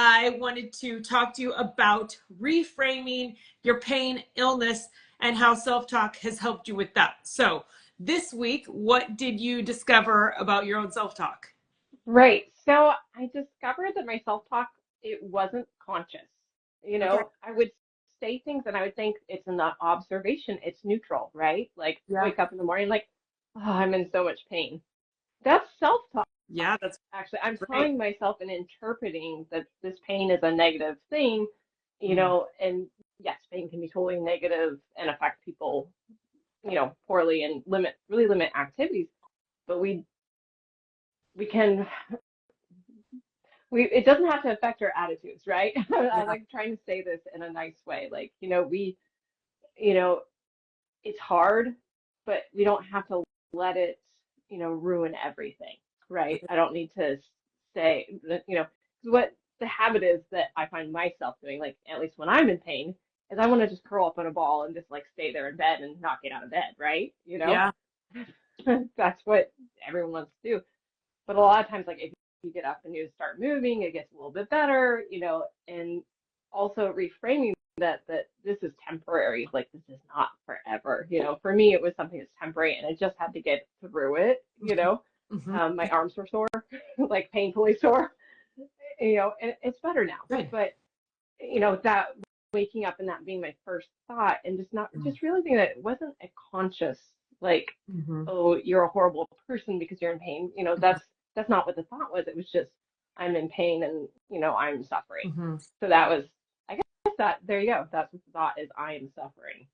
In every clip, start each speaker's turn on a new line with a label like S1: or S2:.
S1: I wanted to talk to you about reframing your pain, illness, and how self-talk has helped you with that. So this week, what did you discover about your own self-talk?
S2: Right. So I discovered that my self-talk, it wasn't conscious.
S1: Okay.
S2: I would say things and I would think it's not observation, it's neutral, right? Like
S1: Yeah.
S2: wake up in the morning like, oh, I'm in so much pain. That's self-talk.
S1: Yeah, that's
S2: Actually, I'm
S1: great.
S2: telling myself and interpreting that this pain is a negative thing,
S1: Mm.
S2: and yes, pain can be totally negative and affect people, poorly and really limit activities, but we can it doesn't have to affect our attitudes, right? I
S1: Yeah.
S2: like trying to say this in a nice way. Like, you know, it's hard, but we don't have to let it, ruin everything, right? I don't need to say that, 'cause what the habit is that I find myself doing, like at least when I'm in pain, is I want to just curl up in a ball and just like stay there in bed and not get out of bed, right?
S1: Yeah.
S2: That's what everyone wants to do. But a lot of times, like if you get up and you start moving, it gets a little bit better, and also reframing that this is temporary, like this is not forever. For me, it was something that's temporary, and I just had to get through it.
S1: Hmm.
S2: My arms were sore, like painfully sore, and it's better now.
S1: Good.
S2: But that waking up and that being my first thought, and
S1: Mm-hmm.
S2: just realizing that it wasn't a conscious like,
S1: Mm-hmm.
S2: oh, you're a horrible person because you're in pain. That's not what the thought was. It was just I'm in pain and I'm suffering.
S1: Mm-hmm.
S2: So that was, I guess, that there you go. That's what the thought is. I am suffering.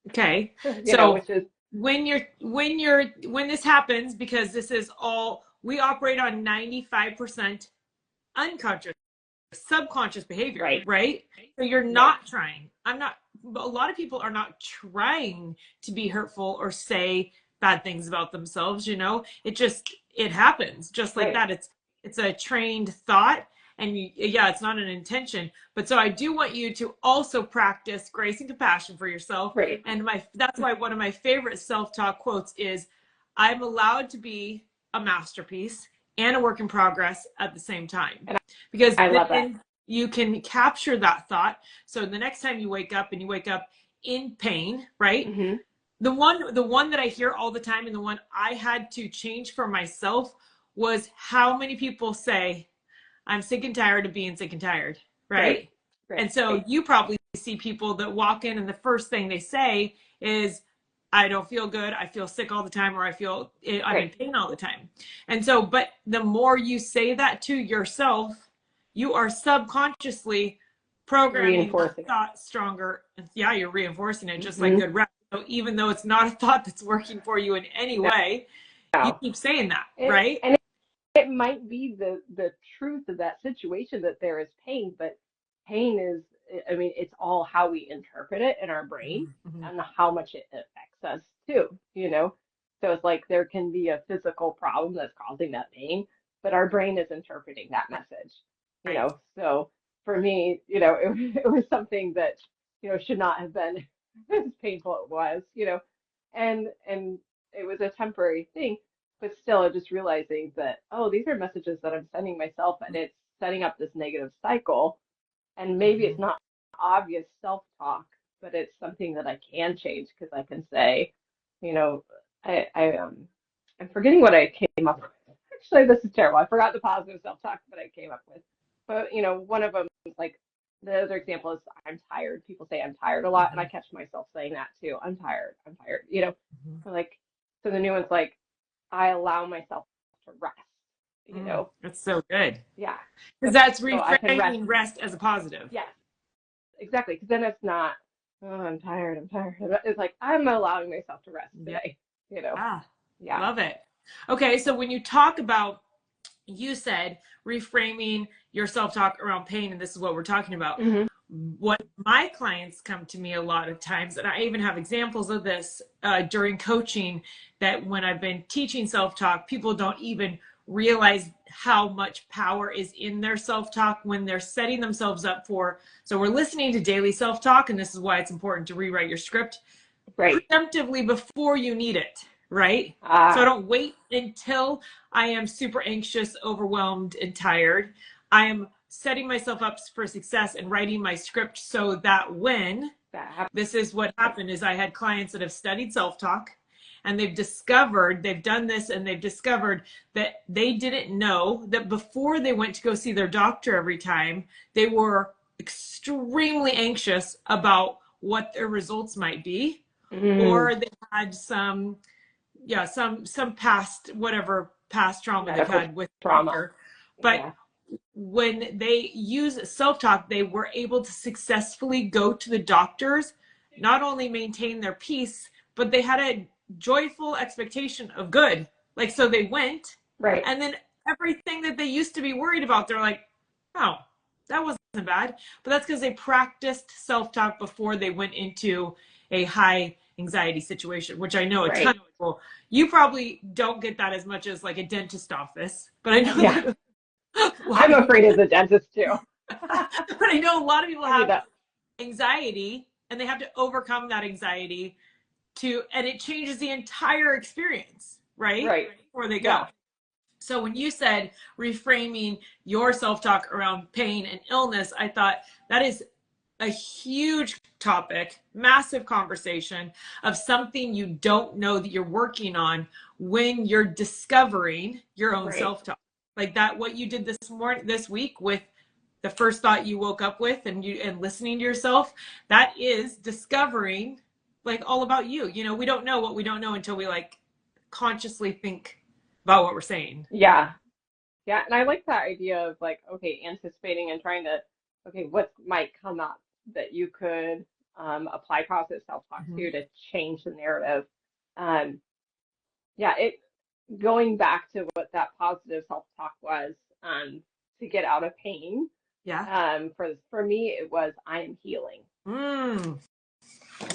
S1: Okay. So
S2: Which is
S1: when this happens, because this is all we operate on 95% unconscious, subconscious behavior,
S2: right,
S1: right? So you're
S2: right,
S1: not trying. I'm not, a lot of people are not trying to be hurtful or say bad things about themselves, it happens just like
S2: right,
S1: that. It's a trained thought, and yeah, it's not an intention. But so I do want you to also practice grace and compassion for yourself.
S2: right,
S1: And that's why one of my favorite self-talk quotes is, I'm allowed to be a masterpiece and a work in progress at the same time,
S2: and
S1: because
S2: I love that.
S1: then you can capture that thought. So the next time you wake up and you wake up in pain, right?
S2: Hmm.
S1: The one that I hear all the time, and the one I had to change for myself, was how many people say, I'm sick and tired of being sick and tired,
S2: Right,
S1: right?
S2: right,
S1: And so you probably see people that walk in and the first thing they say is, I don't feel good, I feel sick all the time, or I'm in
S2: right.
S1: pain all the time. And so, but the more you say that to yourself, you are subconsciously programming that
S2: Reinforcing it.
S1: thought stronger. Yeah, you're reinforcing it just like
S2: Hmm.
S1: good rest. So even though it's not a thought that's working for you in any
S2: No,
S1: way, you keep saying that, right?
S2: and it might be the truth of that situation that there is pain, but pain is, I mean, it's all how we interpret it in our brain
S1: Mm-hmm.
S2: and how much it affects us too. So it's like there can be a physical problem that's causing that pain, but our brain is interpreting that message, you
S1: Right.
S2: know. So for me, it was something that, should not have been as painful it was, and it was a temporary thing, but still just realizing that, oh, these are messages that I'm sending myself, and it's setting up this negative cycle. And maybe
S1: Mm-hmm.
S2: it's not obvious self-talk, but it's something that I can change because I can say, you know, I'm forgetting what I came up with. Actually, this is terrible. I forgot the positive self-talk that I came up with. But one of them is like, the other example is I'm tired. People say I'm tired a lot, and I catch myself saying that too. I'm tired. I'm tired.
S1: Mm-hmm.
S2: Or like, so the new one's like, I allow myself to rest. You
S1: Mm,
S2: know,
S1: that's so good.
S2: yeah.
S1: Because that's
S2: So I can rest.
S1: reframing rest as a positive.
S2: Yes, exactly. Because then it's not, oh, I'm tired. I'm tired. It's like I'm allowing myself to rest
S1: Yeah.
S2: today. You know, yeah.
S1: Love it. Okay, so when you talk about, you said reframing your self-talk around pain, and this is what we're talking about.
S2: Hmm.
S1: What my clients come to me a lot of times, and I even have examples of this during coaching, that when I've been teaching self-talk, people don't even realize how much power is in their self-talk when they're setting themselves up for. So we're listening to daily self-talk, and this is why it's important to rewrite your script
S2: Right.
S1: preemptively before you need it, right? So I
S2: Ah,
S1: don't wait until I am super anxious, overwhelmed, and tired. I am setting myself up for success and writing my script so that when this is what happened is I had clients that have studied self-talk and they've done this and they've discovered that they didn't know that before they went to go see their doctor every time, they were extremely anxious about what their results might be, or they had some past trauma they've had with doctor. But when they use self-talk, they were able to successfully go to the doctors, not only maintain their peace, but they had a joyful expectation of good. Like, so they went,
S2: right.
S1: And then everything that they used to be worried about, they're like, oh, that wasn't bad. But that's because they practiced self-talk before they went into a high anxiety situation, which I know a ton of people, you probably don't get that as much as like a dentist office, but I know that
S2: I'm afraid of the dentist too.
S1: But I know a lot of people have anxiety and they have to overcome that anxiety and it changes the entire experience, right? Before they go. Yeah. So when you said reframing your self-talk around pain and illness, I thought that is a huge topic, massive conversation of something you don't know that you're working on when you're discovering your own self-talk. Like that, what you did this week with the first thought you woke up with and listening to yourself, that is discovering like all about you. You know, we don't know what we don't know until we like consciously think about what we're saying.
S2: Yeah. Yeah. And I like that idea of like, okay, anticipating and trying to, okay, what might come up that you could apply positive self-talk to change the narrative. Going back to what that positive self-talk was to get out of pain.
S1: Yeah.
S2: For me, it was I am healing.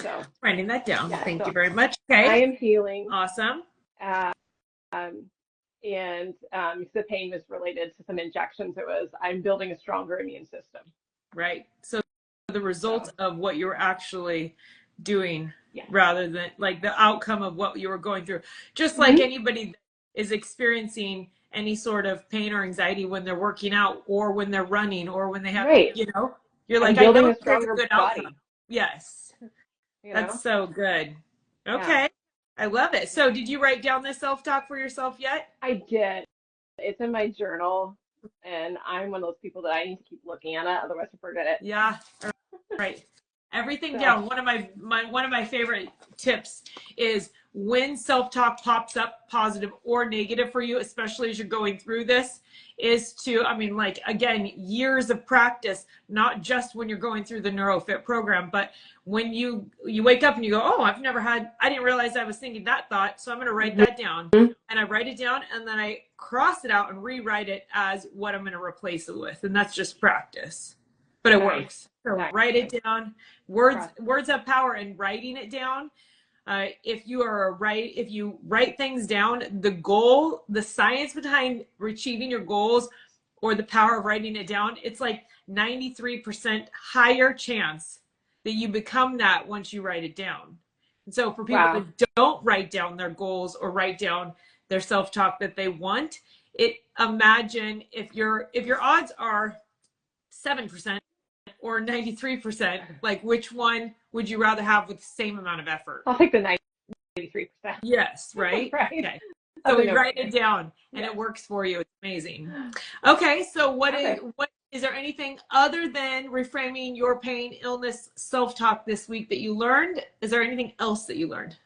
S2: So
S1: writing that down. Yeah, Thank you very much. Okay.
S2: I am healing.
S1: Awesome.
S2: And the pain was related to some injections. It was I'm building a stronger immune system.
S1: Right. So the result of what you're actually doing rather than like the outcome of what you were going through. Just like anybody that is experiencing any sort of pain or anxiety when they're working out or when they're running or when they have, you know, you're like, I know there's a good outcome. Yes. That's so good. Okay. Yeah. I love it. So did you write down this self-talk for yourself yet?
S2: I did. It's in my journal and I'm one of those people that I need to keep looking at it. Otherwise I forget it.
S1: Yeah. Right. Everything down. One of my favorite tips is when self-talk pops up, positive or negative for you, especially as you're going through this, is to, I mean, like, again, years of practice, not just when you're going through the NeuroFit program, but when you wake up and you go, oh, I didn't realize I was thinking that thought, so I'm going to write that down. And I write it down and then I cross it out and rewrite it as what I'm going to replace it with. And that's just practice, but it works. So write it down. Words have power, and writing it down. If you write things down, the goal, the science behind achieving your goals, or the power of writing it down, it's like 93% higher chance that you become that once you write it down. And so for people that don't write down their goals or write down their self-talk that they want, imagine if your odds are 7%. Or 93%, like which one would you rather have with the same amount of effort?
S2: I'll take the 93%.
S1: Yes, right? Okay. So we write it down and it works for you. It's amazing. Okay, so what is there anything other than reframing your pain, illness, self-talk this week that you learned? Is there anything else that you learned?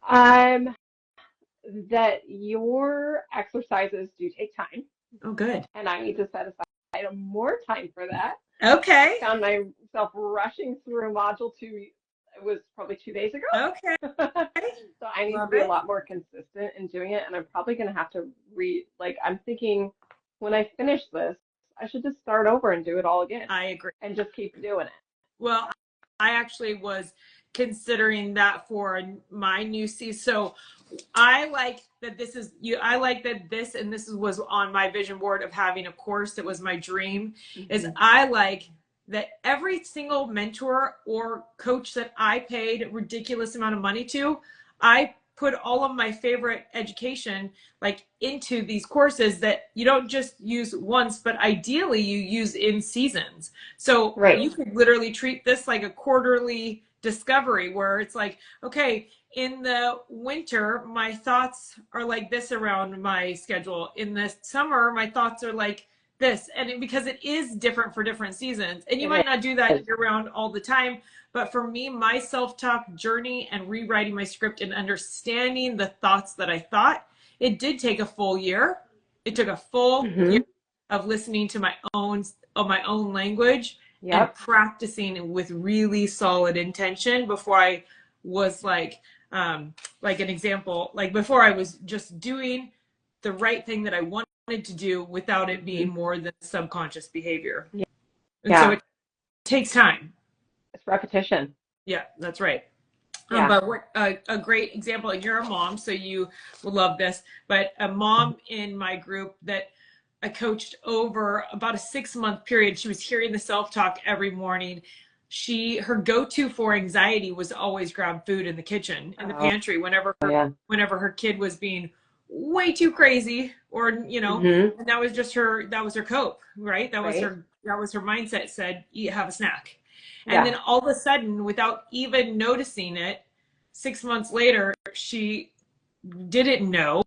S2: That your exercises do take time.
S1: Oh, good.
S2: And I need to set aside more time for that.
S1: Okay.
S2: I found myself rushing through module 2. It was probably 2 days ago.
S1: Okay.
S2: So I need to be a lot more consistent in doing it. And I'm probably going to have to I'm thinking when I finish this, I should just start over and do it all again.
S1: I agree.
S2: And just keep doing it.
S1: Well, I actually was considering that for my new season. So I like that this was on my vision board of having a course. That was my dream. Is I like that every single mentor or coach that I paid a ridiculous amount of money to, I put all of my favorite education like into these courses that you don't just use once, but ideally you use in seasons. So you could literally treat this like a quarterly discovery where it's like, okay, in the winter, my thoughts are like this around my schedule. In the summer, my thoughts are like this. And because it is different for different seasons, and you might not do that year round all the time, but for me, my self-talk journey and rewriting my script and understanding the thoughts that I thought, it did take a full year. It took a full year of listening to my own language and practicing with really solid intention before I was like an example, like before I was just doing the right thing that I wanted to do without it being more than subconscious behavior. And so it takes time.
S2: It's repetition.
S1: Yeah, that's right. But what a great example, and you're a mom, so you will love this, but a mom in my group that I coached over about a 6-month period, she was hearing the self-talk every morning. Her go-to for anxiety was always grab food in the kitchen, in the pantry, whenever her kid was being way too crazy, or and that was just that was her cope, right? That was her mindset, said, eat, have a snack. And then all of a sudden, without even noticing it, 6 months later, she didn't know.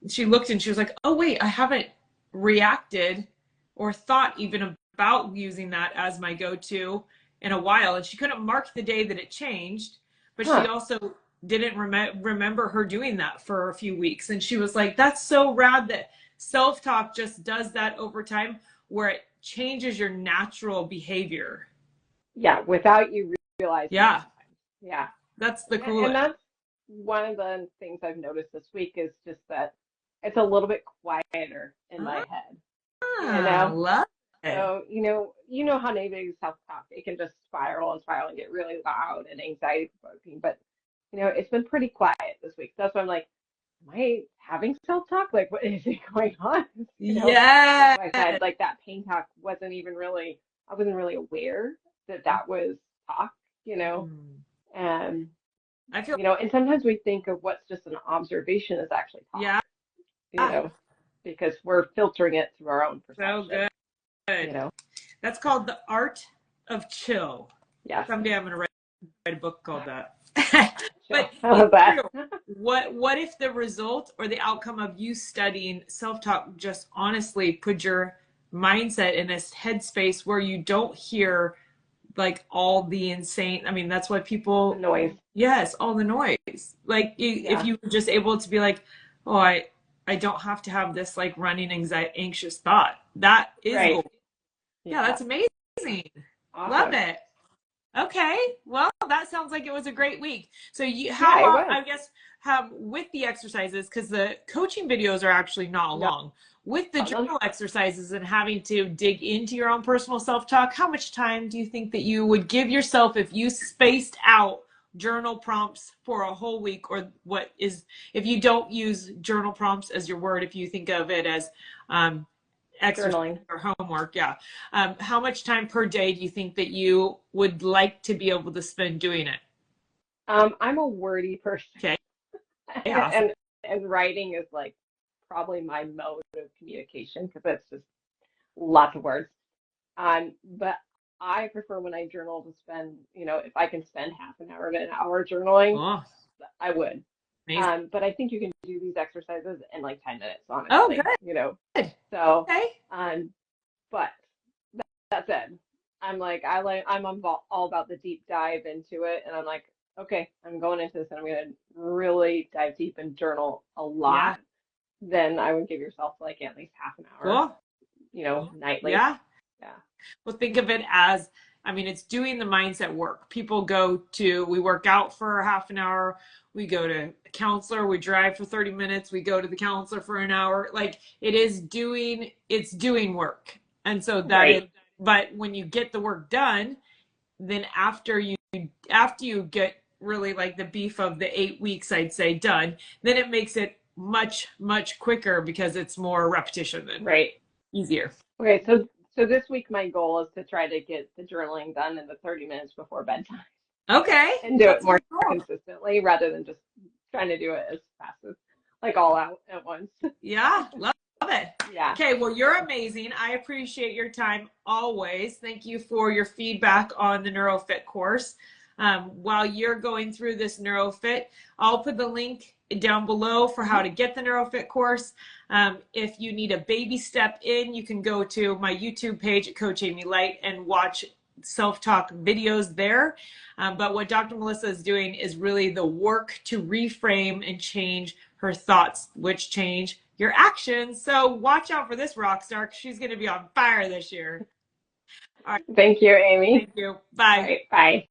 S1: She looked and she was like, oh wait, I haven't reacted or thought even about using that as my go-to in a while. And she couldn't mark the day that it changed, but she also didn't remember her doing that for a few weeks. And she was like, that's so rad that self-talk just does that over time, where it changes your natural behavior.
S2: Yeah, without you realizing.
S1: Yeah.
S2: Yeah.
S1: That's the coolest.
S2: And that's one of the things I've noticed this week, is just that it's a little bit quieter in my head.
S1: Love it.
S2: So, you know how negative self-talk, it can just spiral and get really loud and anxiety provoking. But, it's been pretty quiet this week. So that's why I'm like, am I having self-talk? Like, what is it going on?
S1: Yeah.
S2: Like I said, like that pain talk I wasn't really aware that was talk, and
S1: I feel,
S2: and sometimes we think of what's just an observation is actually talk, because we're filtering it through our own perception.
S1: So good. That's called the art of chill.
S2: Yeah.
S1: Someday I'm going to write a book called that. But what if the result or the outcome of you studying self-talk just honestly put your mindset in this headspace where you don't hear like all the insane, that's why people,
S2: noise.
S1: Yes, all the noise. Like if you were just able to be like, oh, I don't have to have this like running anxious thought. That is cool. Yeah, that's amazing. Awesome. Love it. Okay, well, that sounds like it was a great week. So I guess with the exercises, because the coaching videos are actually not long, with the journal exercises and having to dig into your own personal self-talk, how much time do you think that you would give yourself if you spaced out journal prompts for a whole week? Or if you don't use journal prompts as your word, if you think of it as exercise or homework, how much time per day do you think that you would like to be able to spend doing it?
S2: I'm a wordy person.
S1: Okay. Awesome.
S2: and writing is like probably my mode of communication, because it's just lots of words. But I prefer when I journal to spend, if I can spend half an hour to an hour journaling, I would. But I think you can do these exercises in like 10 minutes, honestly.
S1: Oh, good.
S2: Good. So, but that said, I'm all about the deep dive into it, and I'm like, okay, I'm going into this and I'm going to really dive deep and journal a lot. Then I would give yourself like at least half an hour, nightly.
S1: Yeah. Well, think of it as, it's doing the mindset work. People we work out for half an hour. We go to a counselor, we drive for 30 minutes. We go to the counselor for an hour. Like it's doing work. And so but when you get the work done, then after you get really like the beef of the 8 weeks, I'd say, done, then it makes it much, much quicker because it's more repetition and easier.
S2: Okay. So this week, my goal is to try to get the journaling done in the 30 minutes before bedtime.
S1: Okay.
S2: And do it more consistently rather than just trying to do it as fast as like all out at once.
S1: Yeah, love it.
S2: Yeah.
S1: Okay, well, you're amazing. I appreciate your time always. Thank you for your feedback on the NeuroFit course. While you're going through this NeuroFit, I'll put the link down below for how to get the NeuroFit course. If you need a baby step in, you can go to my YouTube page at Coach Amy Light and watch self-talk videos there. But what Dr. Melissa is doing is really the work to reframe and change her thoughts, which change your actions. So watch out for this rock star because she's going to be on fire this year. All right.
S2: Thank you, Amy.
S1: Thank you.
S2: All
S1: Bye.
S2: right. Bye.